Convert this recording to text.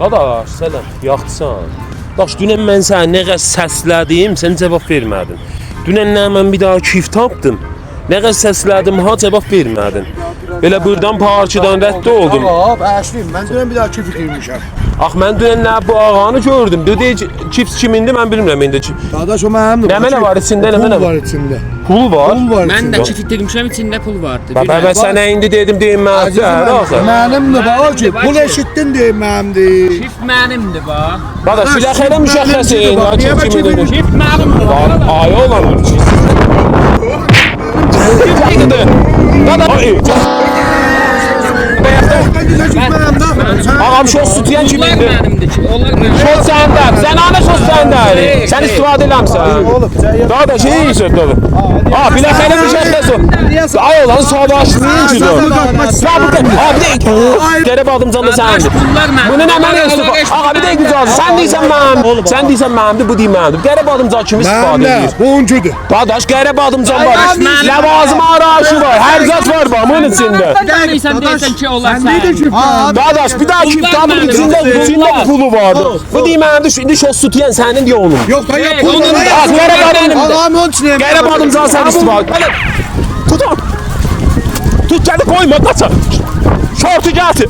Dadaş, selam, yaxşısan? Bax, dünən mən sənə nə qədər səslədim, sən cavab vermədin. Dünən mən bir daha kif tapdım. Nə qədər səslədim, ha cavab vermədin. Belə buradan parçadan rədd oldum. Əşlim, mən dünən bir daha kif yıxıymışam. Ax, mən dünən nə bu ağanı gördüm. Dedi, kif kimindir, mən bilmirəm indi. Dadaş, o mənimdir. Nə mənə var içində, nə mənə Pul var içində. Pul var? Pul var Mən içində. də kif demişəm içində pul vardı. Baba, sənə indi dedim, deyim mən. Mənimdir, bax ki, pul eşitdin deyim mənimdir. Kif mənimdir bax. Baba, filaxələ müşəxxəsin. Niyə Kif kimindir? Kif mənimdir. Ay olan. Ağam şos tutuyan Onlar kimindir? mənimdir ki. Onlar mənimdir. Şos səndə. Sən ana şos səndə. Sən istifadə eləmsən. Daha da şey yiyirsən tabi. Ha, filaxələ müşəxxəsin. Ay olan savaşlayın ki dur. Abi de gəlib adımcan da səndir. Bunu nə mənə istifadə? Ağa bir də güzel. Sən deyirsən mənim. Sən deyirsən mənimdir, bu deyim mənimdir. Gəlib adımcan kimi istifadə Mənimdir, edir. boncudur. Dadaş gəlib adımcan var. Ləvazım arayışı var. Hər zat var bunun içində. Deyirsən ki, onlar Sən neydin sən. kif mənimdir? Dadaş bir daha kif tabır içində pulu vardı. Bu deyim mənimdir. İndi şos tutuyan sənin deyə onun. Yox da ya pul onun var. da- Az gəlib adımdır. Ağam onun için Gəlib adımcan sən istifadə. Tut. Tut gəlib koyma qaça. Şortu gətir.